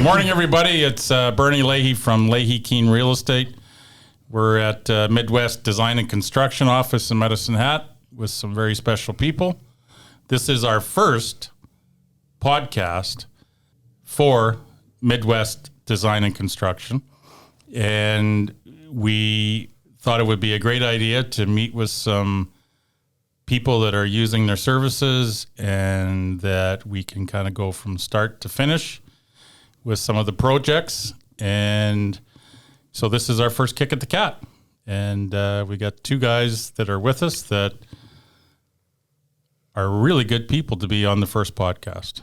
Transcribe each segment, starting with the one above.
Good morning, everybody. It's Bernie Leahy from Leahy Keene Real Estate. We're at Mid-West Design and Construction office in Medicine Hat with some very special people. This is our first podcast for Mid-West Design and Construction. And we thought it would be a great idea to meet with some people that are using their services and that we can kind of go from start to finish with some of the projects. And so this is our first kick at the cat. And we got two guys that are with us that are really good people to be on the first podcast.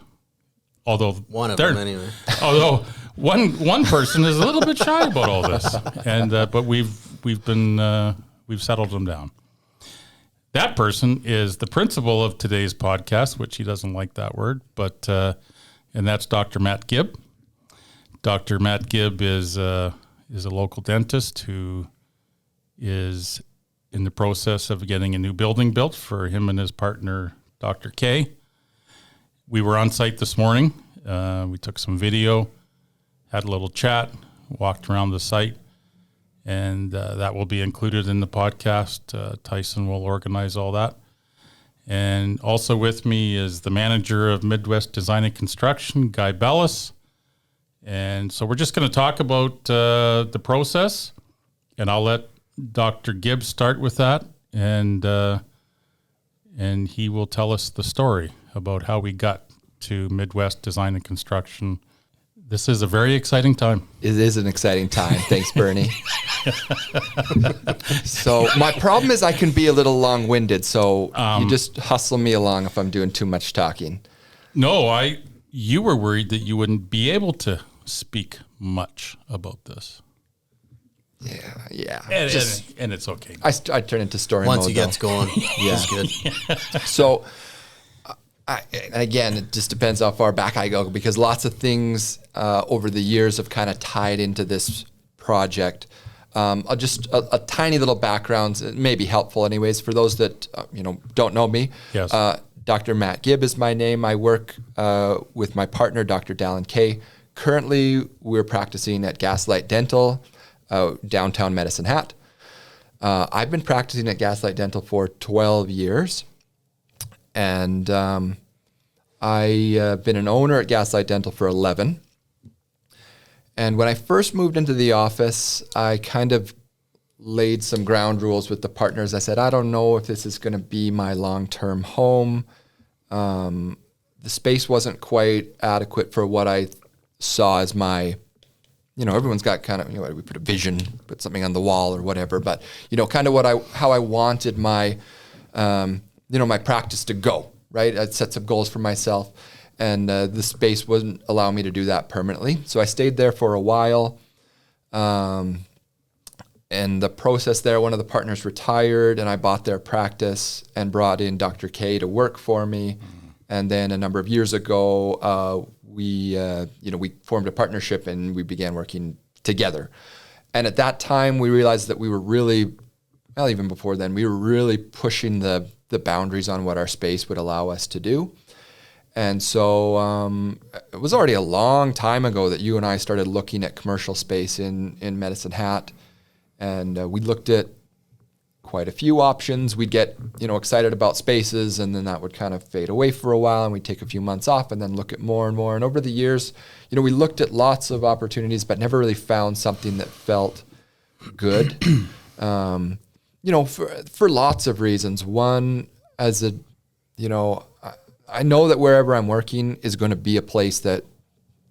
Although one of them anyway. Although one person is a little bit shy about all this, and but we've settled them down. That person is the principal of today's podcast, which he doesn't like that word, but and that's Dr. Matt Gibb. Dr. Matt Gibb is a local dentist who is in the process of getting a new building built for him and his partner, Dr. K. We were on site this morning. We took some video, had a little chat, walked around the site, and that will be included in the podcast. Tyson will organize all that. And also with me is the manager of Mid-West Design and Construction, Guy Bellis. And so we're just going to talk about the process, and I'll let Dr. Gibb start with that, and he will tell us the story about how we got to Mid-West Design and Construction. This is a very exciting time. It is an exciting time. Thanks, Bernie. So my problem is I can be a little long-winded, so you just hustle me along if I'm doing too much talking. No, you were worried that you wouldn't be able to speak much about this. Yeah. And it's okay. I turn into story Once mode, he gets going, Yeah. it's good. So, again, it just depends how far back I go, because lots of things over the years have kind of tied into this project. I'll just a tiny little background, it may be helpful anyways, for those that don't know me. Yes. Dr. Matt Gibb is my name. I work with my partner, Dr. Dallin Kay. Currently, we're practicing at Gaslight Dental, downtown Medicine Hat. I've been practicing at Gaslight Dental for 12 years. And I've been an owner at Gaslight Dental for 11. And when I first moved into the office, I kind of laid some ground rules with the partners. I said, I don't know if this is going to be my long-term home. The space wasn't quite adequate for what I saw as my, everyone's got kind of, we put a vision, put something on the wall or whatever, but, kind of how I wanted my, my practice to go, right? I'd set some goals for myself, and the space wouldn't allow me to do that permanently. So I stayed there for a while. And the process there, one of the partners retired, and I bought their practice and brought in Dr. K to work for me. And then a number of years ago, we formed a partnership and we began working together. And at that time, we realized that we were really, well, even before then, we were really pushing the boundaries on what our space would allow us to do. And so it was already a long time ago that you and I started looking at commercial space in Medicine Hat. And we looked at quite a few options. We'd get, excited about spaces, and then that would kind of fade away for a while, and we'd take a few months off and then look at more and more. And over the years, we looked at lots of opportunities, but never really found something that felt good. For lots of reasons. One, I know that wherever I'm working is going to be a place that,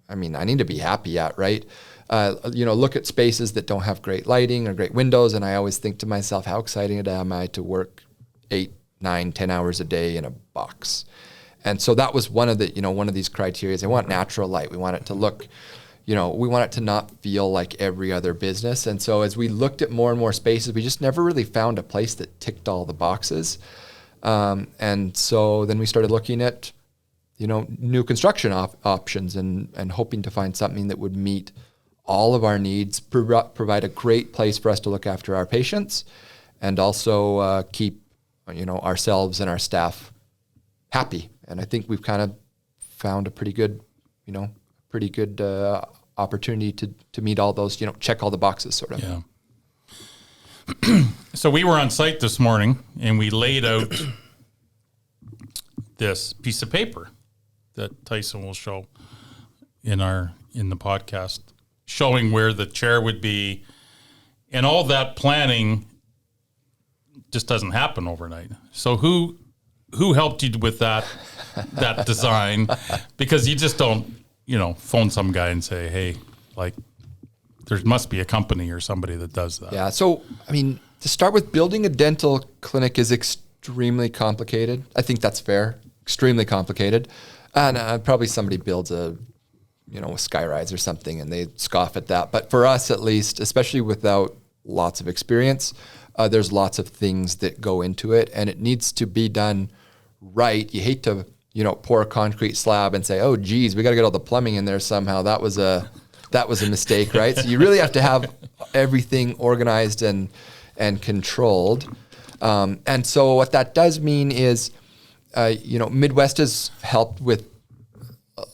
I need to be happy at, right? Look at spaces that don't have great lighting or great windows, and I always think to myself, how exciting am I to work 8, 9, 10 hours a day in a box? And so that was one of these criteria. I want natural light. We want it to look, we want it to not feel like every other business. And so as we looked at more and more spaces, we just never really found a place that ticked all the boxes. And so then we started looking at, new construction options and hoping to find something that would meet all of our needs, provide a great place for us to look after our patients, and also keep, ourselves and our staff happy. And I think we've kind of found a pretty good opportunity to meet all those, check all the boxes sort of. Yeah. So we were on site this morning and we laid out this piece of paper that Tyson will show in the podcast, showing where the chair would be, and all that planning just doesn't happen overnight. So who helped you with that design? Because you just don't, phone some guy and say, hey, like, there must be a company or somebody that does that. Yeah. So, to start with, building a dental clinic is extremely complicated. I think that's fair. Extremely complicated. And probably somebody builds a skyrise or something and they scoff at that. But for us, at least, especially without lots of experience, there's lots of things that go into it, and it needs to be done right. You hate to, pour a concrete slab and say, oh, geez, we got to get all the plumbing in there somehow. That was a mistake, right? So you really have to have everything organized and controlled. And so what that does mean is, Mid-West has helped with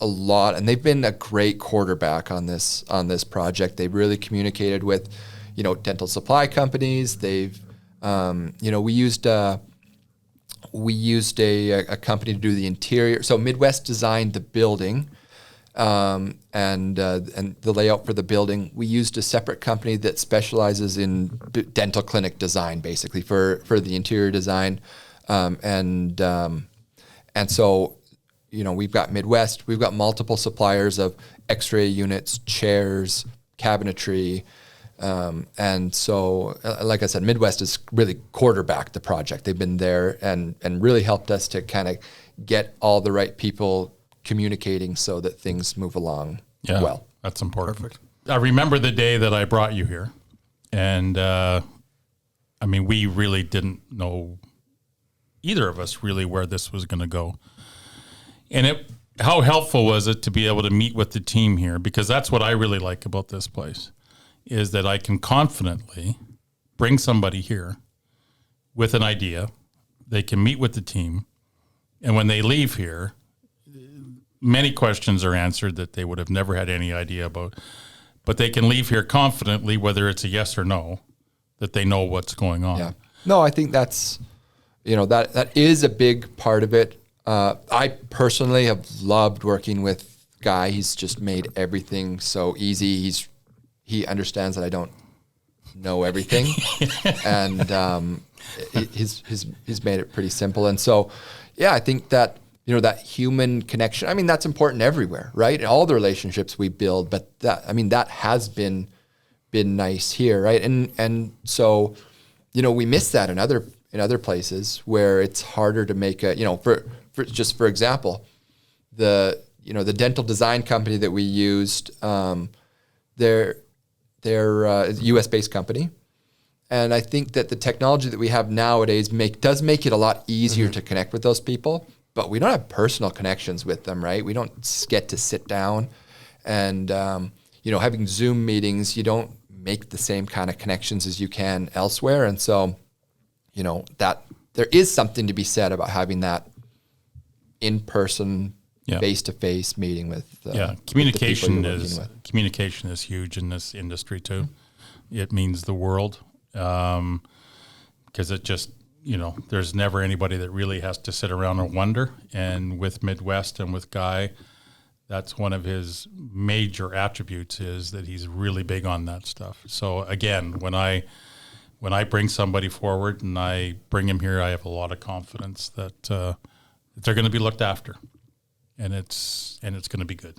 a lot, and they've been a great quarterback on this project. They've really communicated with, dental supply companies. They've, we used a company to do the interior. So Mid-West designed the building, and the layout for the building. We used a separate company that specializes in dental clinic design, basically for the interior design, and so, we've got Mid-West. We've got multiple suppliers of X-ray units, chairs, cabinetry. And so, like I said, Mid-West has really quarterbacked the project. They've been there and really helped us to kind of get all the right people communicating so that things move along well. That's important. Perfect. I remember the day that I brought you here. And, we really didn't know, either of us really, where this was going to go. And how helpful was it to be able to meet with the team here? Because that's what I really like about this place, is that I can confidently bring somebody here with an idea. They can meet with the team. And when they leave here, many questions are answered that they would have never had any idea about. But they can leave here confidently, whether it's a yes or no, that they know what's going on. Yeah. No, I think that's, that is a big part of it. I personally have loved working with Guy. He's just made everything so easy. He understands that I don't know everything, and he's made it pretty simple. And so, yeah, I think that that human connection. That's important everywhere, right? In all the relationships we build, but that has been nice here, right? And so, we miss that in other places where it's harder to make a for example, the dental design company that we used, they're a US-based company, and I think that the technology that we have nowadays does make it a lot easier to connect with those people, but we don't have personal connections with them, right? We don't get to sit down, and having Zoom meetings, you don't make the same kind of connections as you can elsewhere, and so that there is something to be said about having that in-person, face-to-face meeting with communication is huge in this industry too. It means the world, because it just there's never anybody that really has to sit around and wonder. And with Mid-West and with Guy, that's one of his major attributes, is that he's really big on that stuff. So again, when I bring somebody forward and I bring him here, I have a lot of confidence that they're going to be looked after, and it's going to be good.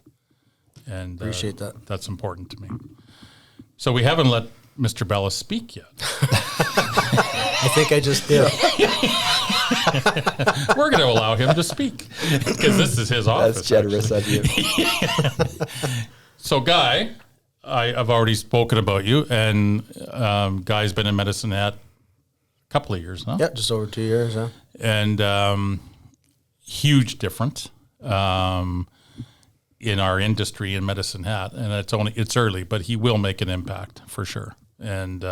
And appreciate that. That's important to me. So we haven't let Mr. Bellis speak yet. I think I just did. We're going to allow him to speak because this is his office. That's generous of you. So, Guy, I've already spoken about you, and Guy's been in Medicine Hat a couple of years now. Yeah, just over 2 years, huh? And huge difference in our industry in Medicine Hat, and it's early, but he will make an impact for sure. And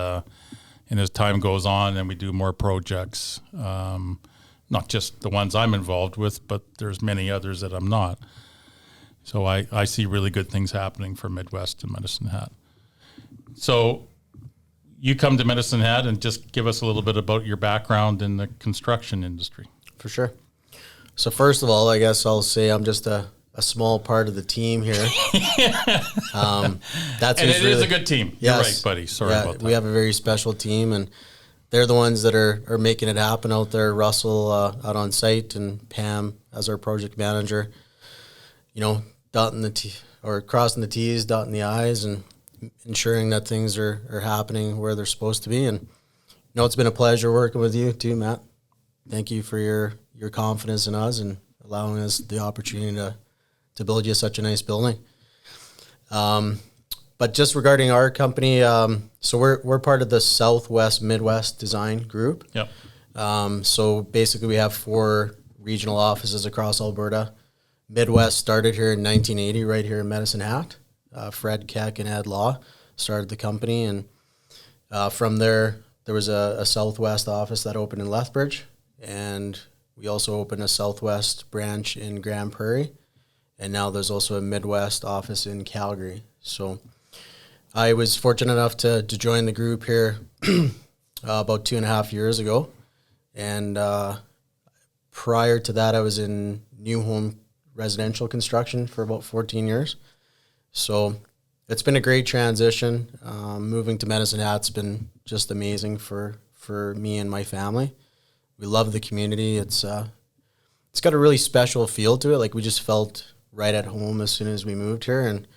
as time goes on and we do more projects, not just the ones I'm involved with, but there's many others that I'm not. So I see really good things happening for Mid-West and Medicine Hat. So you come to Medicine Hat and just give us a little bit about your background in the construction industry. For sure. So first of all, I guess I'll say I'm just a small part of the team here. That's And it really, is a good team. Yes. You're right, buddy. Sorry about that. We have a very special team, and they're the ones that are making it happen out there. Russell out on site, and Pam as our project manager. Dotting the T or crossing the T's, dotting the I's, and ensuring that things are happening where they're supposed to be. And it's been a pleasure working with you too, Matt. Thank you for your confidence in us and allowing us the opportunity to build you such a nice building. But just regarding our company, so we're part of the Southwest Mid-West Design Group. Yep. So basically we have 4 regional offices across Alberta. Mid-West started here in 1980, right here in Medicine Hat. Fred Keck and Ed Law started the company, and from there was a Southwest office that opened in Lethbridge, and we also opened a Southwest branch in Grand Prairie, and now there's also a Mid-West office in Calgary. So I was fortunate enough to join the group here about 2.5 years ago, and prior to that I was in new home residential construction for about 14 years. So it's been a great transition. Moving to Medicine Hat's been just amazing for me and my family. We love the community. It's got a really special feel to it. Like, we just felt right at home as soon as we moved here, and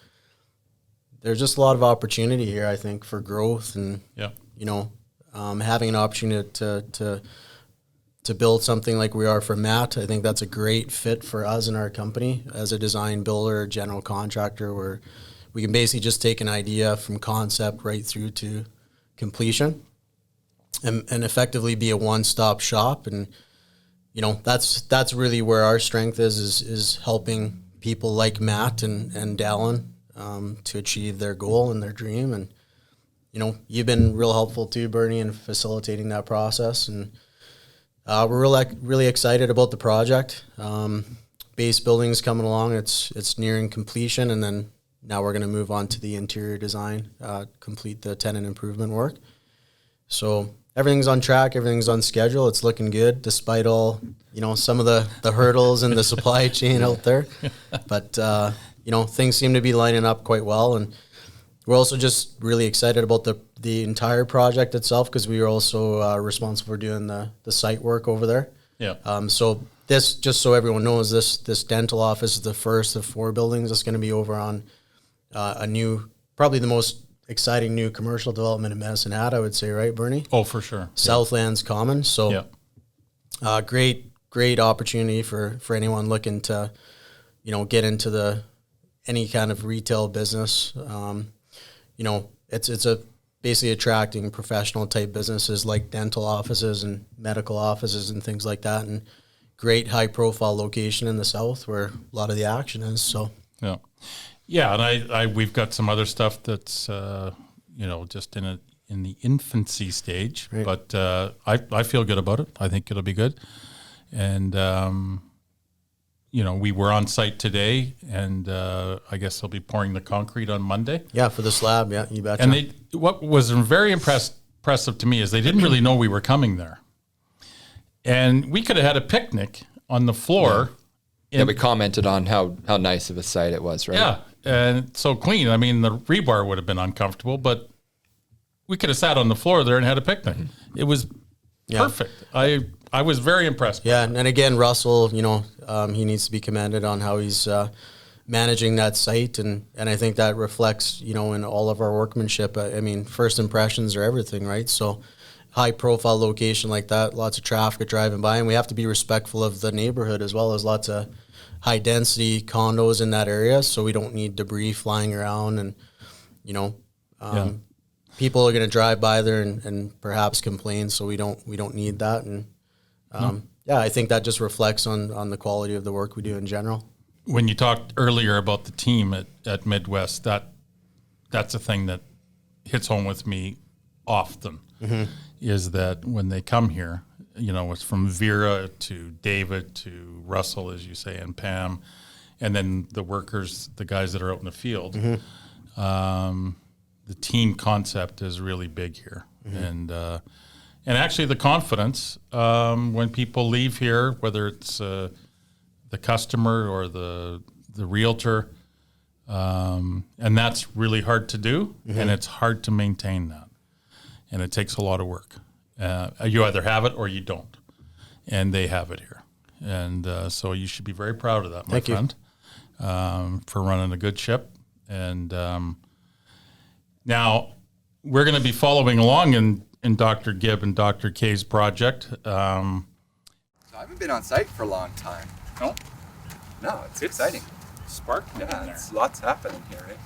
there's just a lot of opportunity here, I think, for growth, and having an opportunity to build something like we are for Matt. I think that's a great fit for us and our company as a design builder, general contractor, where we can basically just take an idea from concept right through to completion and effectively be a one-stop shop. And, that's really where our strength is helping people like Matt and Dallin to achieve their goal and their dream. And, you've been real helpful too, Bernie, in facilitating that process. And we're really excited about the project. Base building's coming along. It's nearing completion, and then now we're going to move on to the interior design, complete the tenant improvement work. So everything's on track. Everything's on schedule. It's looking good, despite all some of the hurdles in the supply chain out there. But things seem to be lining up quite well, and we're also just really excited about the entire project itself, because we are also responsible for doing the site work over there. Yeah. So this, just so everyone knows, this dental office is the first of 4 buildings that's going to be over on a new, probably the most exciting new commercial development in Medicine Hat, I would say, right, Bernie? Oh, for sure. Southlands Common. So great opportunity for anyone looking to, get into any kind of retail business. It's basically attracting professional type businesses like dental offices and medical offices and things like that, and great high profile location in the south where a lot of the action is. So and we've got some other stuff that's just in the infancy stage, right. But I feel good about it. I think it'll be good, and we were on site today, and I guess they'll be pouring the concrete on Monday. Yeah, for the slab. Yeah, you betcha. And what was very impressive to me is they didn't really know we were coming there, and we could have had a picnic on the floor. Yeah, we commented on how nice of a site it was, right? Yeah, and it's so clean. I mean, the rebar would have been uncomfortable, but we could have sat on the floor there and had a picnic. Mm-hmm. It was perfect. I was very impressed. Yeah, and again, Russell, he needs to be commended on how he's managing that site, and I think that reflects, in all of our workmanship. I mean, first impressions are everything, right? So high profile location like that, lots of traffic driving by, and we have to be respectful of the neighborhood as well. As lots of high density condos in that area, so we don't need debris flying around, and people are going to drive by there and perhaps complain, so we don't need that. And I think that just reflects on the quality of the work we do in general. When you talked earlier about the team at Mid-West, that's a thing that hits home with me often. Mm-hmm. Is that when they come here, it's from Vera to David to Russell, as you say, and Pam, and then the workers, the guys that are out in the field. The team concept is really big here, and actually the confidence when people leave here, whether it's the customer or the realtor, and that's really hard to do, and it's hard to maintain that, and it takes a lot of work. You either have it or you don't, and they have it here, and so you should be very proud of that, my friend, for running a good ship. And now we're going to be following along in Dr. Gibb and Dr. K's project. So I haven't been on site for a long time. No, it's exciting. Sparkling in there. It's lots happening here, right?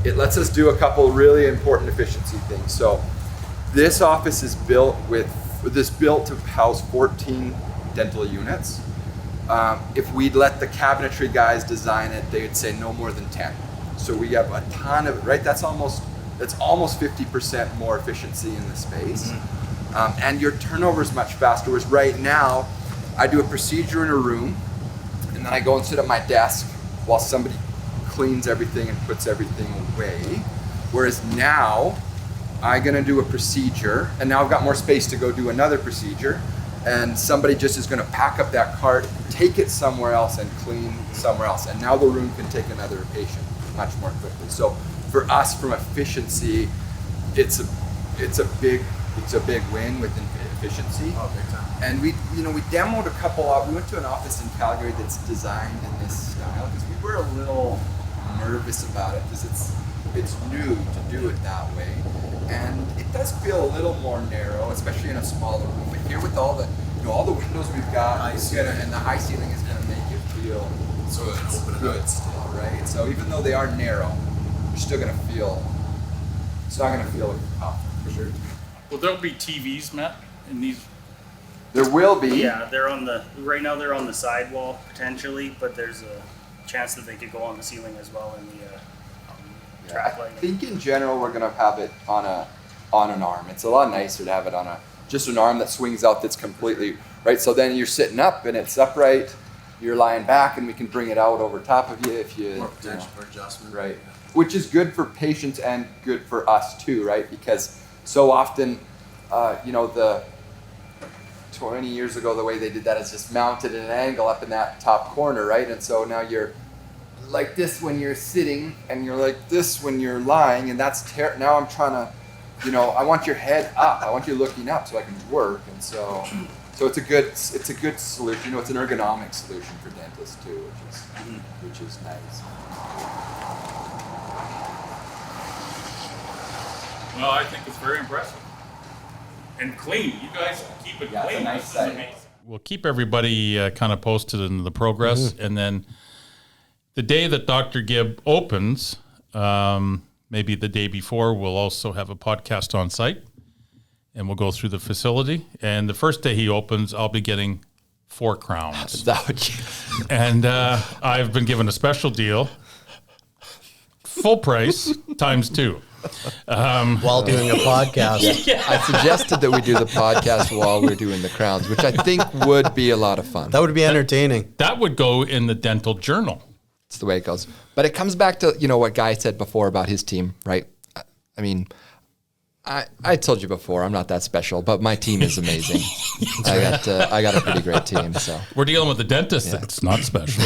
It lets us do a couple really important efficiency things. So this office is built to house 14 dental units. If we'd let the cabinetry guys design it, they'd say no more than 10. So we have a ton of, right? That's almost 50% more efficiency in the space. And your turnover is much faster. Whereas right now, I do a procedure in a room, and then I go and sit at my desk while somebody cleans everything and puts everything away. Whereas now, I'm gonna do a procedure, and now I've got more space to go do another procedure, and somebody just is gonna pack up that cart, take it somewhere else and clean somewhere else. And now the room can take another patient much more quickly. So for us, from efficiency, it's a big win with efficiency. Oh, big time. And we demoed a couple we went to an office in Calgary that's designed in this style, because we were a little nervous about it, because it's new to do it that way. And it does feel a little more narrow, especially in a smaller room. But here with all the windows we've got, and the high ceiling is gonna make it feel so it's good still, right? So even though they are narrow, you're still gonna feel, it's not gonna feel like a coffin, for sure. Well, there'll be TVs, Matt, in these. There will be. Yeah, right now they're on the sidewall potentially, but there's a chance that they could go on the ceiling as well in the track I lighting. think in general we're gonna have it on an arm. It's a lot nicer to have it on just an arm that swings out, that's completely right. So then you're sitting up and it's upright. You're lying back, and we can bring it out over top of you if you. More potential for adjustment. Right. Which is good for patients and good for us too, right? Because so often, the 20 years ago, the way they did that is just mounted at an angle up in that top corner, right? And so now you're like this when you're sitting, and you're like this when you're lying, and that's now I'm trying to, I want your head up. I want you looking up so I can work, and so it's a good solution. It's an ergonomic solution for dentists too, which is nice. Well, I think it's very impressive. And clean. You guys keep it Yeah, it's a clean. nice This is site. amazing. We'll keep everybody kind of posted in the progress. And then the day that Dr. Gibb opens, maybe the day before, we'll also have a podcast on site. And we'll go through the facility. And the first day he opens, I'll be getting 4 crowns. Is that what you... And I've been given a special deal. Full price times 2. While doing a podcast. I suggested that we do the podcast while we're doing the crowns, which I think would be a lot of fun. That would be entertaining. That would go in the dental journal. It's the way it goes. But it comes back to, what Guy said before about his team, right? I mean, I told you before, I'm not that special, but my team is amazing. I got a pretty great team. So We're dealing with a dentist that's not special.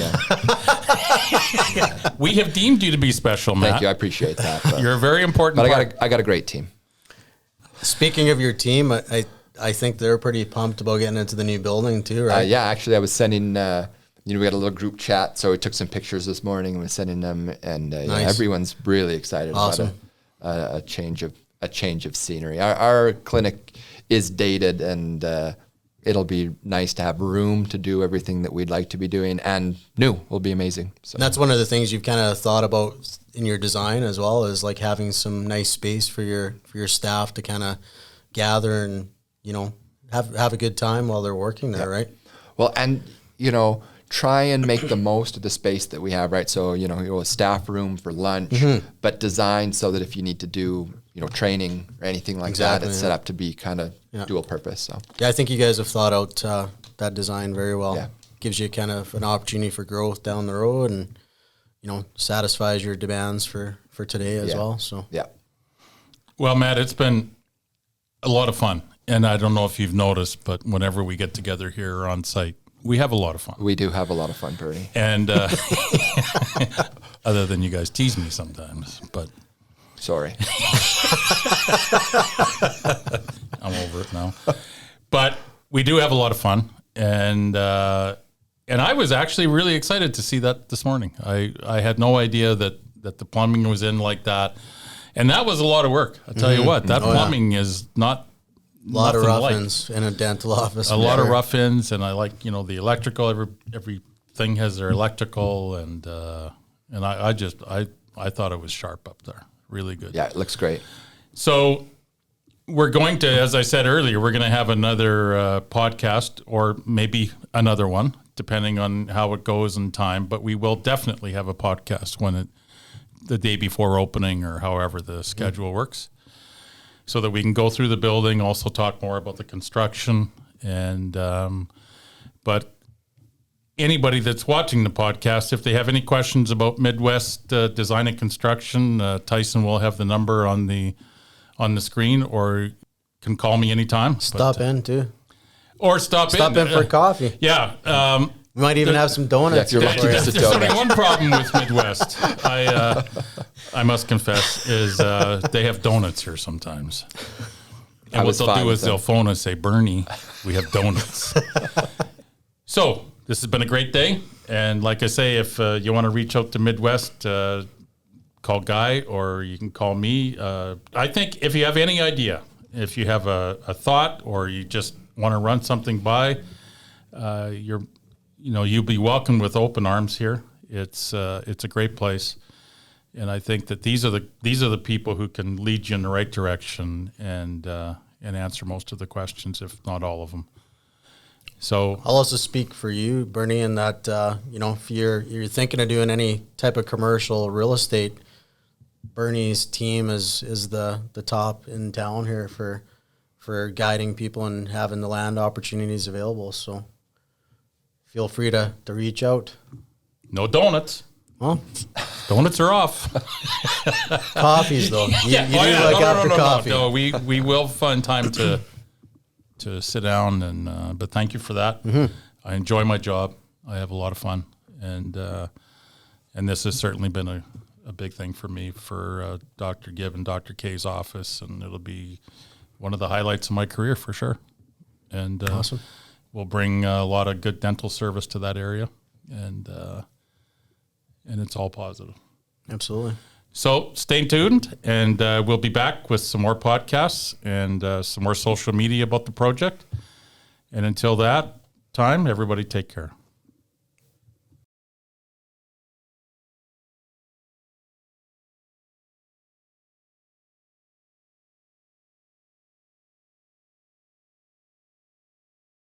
We have deemed you to be special, Matt. thank you, I appreciate that. But, You're a very important but part. I got a great team. Speaking of your team, I think they're pretty pumped about getting into the new building too, right? Yeah, actually, I was sending. We had a little group chat, so we took some pictures this morning and was sending them, and Nice. everyone's really excited Awesome. about a change of scenery. Our clinic is dated, and it'll be nice to have room to do everything that we'd like to be doing, and new will be amazing. So And that's one of the things you've kind of thought about in your design as well, is like having some nice space for your staff to kind of gather and have a good time while they're working there, right? well, and try and make the most of the space that we have, right? So a staff room for lunch, but designed so that if you need to do training or anything like Exactly, that, it's set up to be kind of dual purpose. So Yeah, I think you guys have thought out that design very well. yeah, gives you kind of an opportunity for growth down the road, and satisfies your demands for today as well. So Yeah. Well, Matt, it's been a lot of fun. And I don't know if you've noticed, but whenever we get together here on site, we have a lot of fun. We do have a lot of fun, Bernie. And other than you guys tease me sometimes, but Sorry. I'm over it now. But we do have a lot of fun. And I was actually really excited to see that this morning. I had no idea that the plumbing was in like that. And that was a lot of work. I'll tell you what, that plumbing is not a lot of nothing rough-ins in a dental office. A lot of rough-ins, and I like, the electrical. Everything has their electrical, and I thought it was sharp up there. Really good. Yeah, it looks great. So we're going to, as I said earlier, we're going to have another podcast, or maybe another one, depending on how it goes in time. But we will definitely have a podcast the day before opening, or however the schedule works, so that we can go through the building, also talk more about the construction. And but anybody that's watching the podcast, if they have any questions about Mid-West Design and Construction, Tyson will have the number on the screen, or can call me anytime. Stop in too. Or stop in for coffee. Yeah. We might even have some donuts. Yeah, if you're lucky, just a There's only donut. one problem with Midwest. I must confess, is they have donuts here sometimes. And what was they'll fine do with is they'll phone us, say, Bernie, we have donuts. So this has been a great day. And like I say, if you want to reach out to Midwest, call Guy, or you can call me. I think if you have any idea, if you have a thought, or you just want to run something by, you'll be welcomed with open arms here. It's a great place, and I think that these are the people who can lead you in the right direction and answer most of the questions, if not all of them. So I'll also speak for you, Bernie, in that if you're thinking of doing any type of commercial real estate, Bernie's team is the top in town here for guiding people and having the land opportunities available. So feel free to reach out. no donuts. Huh? Donuts are off. Coffees though. You do like after coffee. No, we will find time to sit down, and but thank you for that. Mm-hmm. I enjoy my job. I have a lot of fun, and this has certainly been a big thing for me, for Dr. Gibb and Dr. K's office, and it'll be one of the highlights of my career for sure. And Awesome. We'll bring a lot of good dental service to that area, and it's all positive. Absolutely. So stay tuned, and we'll be back with some more podcasts and some more social media about the project. And until that time, everybody take care.